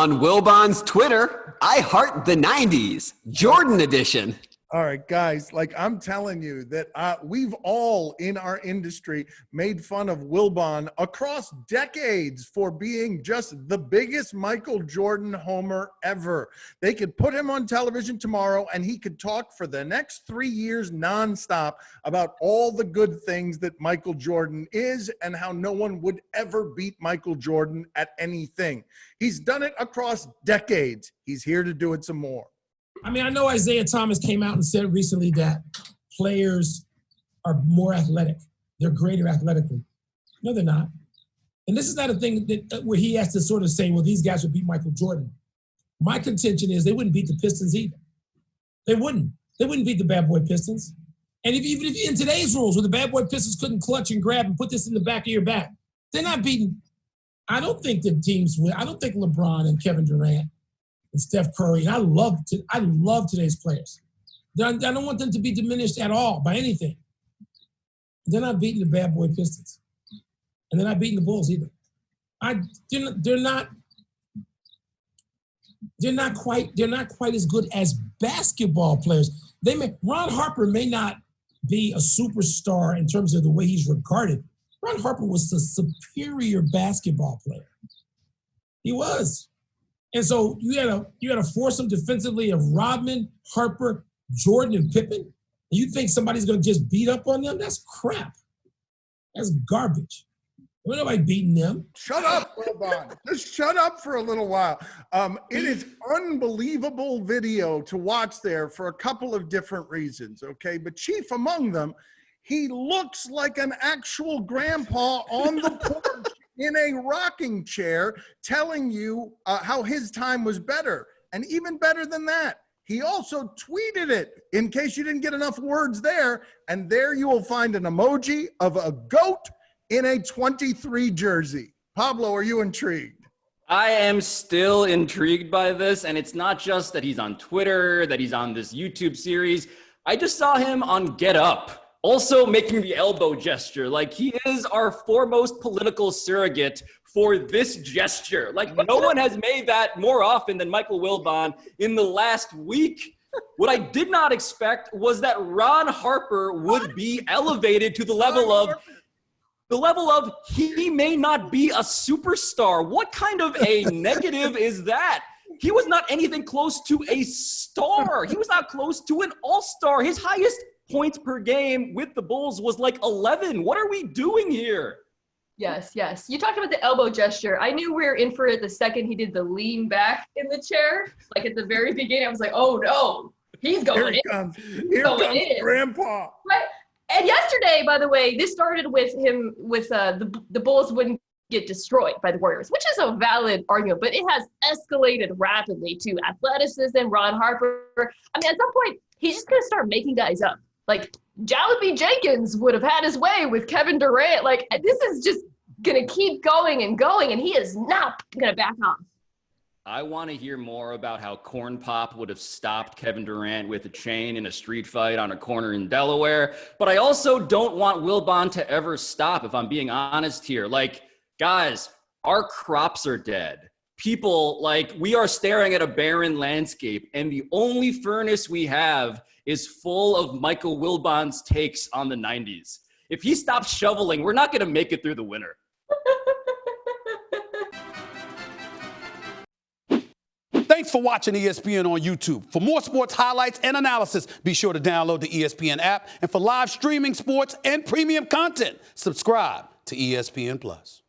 On Wilbon's Twitter, I heart the 90s, Jordan edition. All right, guys, like I'm telling you that we've all in our industry made fun of Wilbon across decades for being just the biggest Michael Jordan homer ever. They could put him on television tomorrow and he could talk for the next 3 years nonstop about all the good things that Michael Jordan is and how no one would ever beat Michael Jordan at anything. He's done it across decades. He's here to do it some more. I mean, I know Isaiah Thomas came out and said recently that players are more athletic. They're greater athletically. No, they're not. And this is not a thing that where he has to sort of say, well, these guys would beat Michael Jordan. My contention is they wouldn't beat the Pistons either. They wouldn't. They wouldn't beat the bad boy Pistons. And even if in today's rules, where the bad boy Pistons couldn't clutch and grab and put this in the back of your back, they're not beating. I don't think the teams win. I don't think LeBron and Kevin Durant and Steph Curry, and I love today's players. I don't want them to be diminished at all by anything. They're not beating the bad boy Pistons, and they're not beating the Bulls either. They're not quite as good as basketball players. Ron Harper may not be a superstar in terms of the way he's regarded. Ron Harper was a superior basketball player. He was. And so you had to force them defensively of Rodman, Harper, Jordan, and Pippen. And you think somebody's going to just beat up on them? That's crap. That's garbage. There's nobody beating them. Shut up, Wilbon. Just shut up for a little while. It is unbelievable video to watch there for a couple of different reasons, okay? But chief among them, he looks like an actual grandpa on the porch in a rocking chair telling you how his time was better. And even better than that, he also tweeted it in case you didn't get enough words there. And there you will find an emoji of a goat in a 23 jersey. Pablo, are you intrigued? I am still intrigued by this. And it's not just that he's on Twitter, that he's on this YouTube series. I just saw him on Get Up, also making the elbow gesture. Like, he is our foremost political surrogate for this gesture. Like, no one has made that more often than Michael Wilbon in the last week. What I did not expect was that Ron Harper would be elevated to the level of he may not be a superstar. What kind of a negative is that? He was not anything close to a star. He was not close to an all-star. His highest points per game with the Bulls was like 11. What are we doing here? Yes. You talked about the elbow gesture. I knew we were in for it the second he did the lean back in the chair. Like at the very beginning, I was like, oh no, he's going in. Here comes Grandpa. Right? And yesterday, by the way, this started with him with the Bulls wouldn't get destroyed by the Warriors, which is a valid argument, but it has escalated rapidly to athleticism, Ron Harper. I mean, at some point, he's just going to start making guys up. Like, Jalopy Jenkins would have had his way with Kevin Durant. Like, this is just going to keep going, and he is not going to back off. I want to hear more about how Corn Pop would have stopped Kevin Durant with a chain in a street fight on a corner in Delaware. But I also don't want Wilbon to ever stop, if I'm being honest here. Like, guys, our crops are dead. People, like, we are staring at a barren landscape, and the only furnace we have is full of Michael Wilbon's takes on the 90s. If he stops shoveling, we're not going to make it through the winter. Thanks for watching ESPN on YouTube. For more sports highlights and analysis, be sure to download the ESPN app. And for live streaming sports and premium content, subscribe to ESPN+.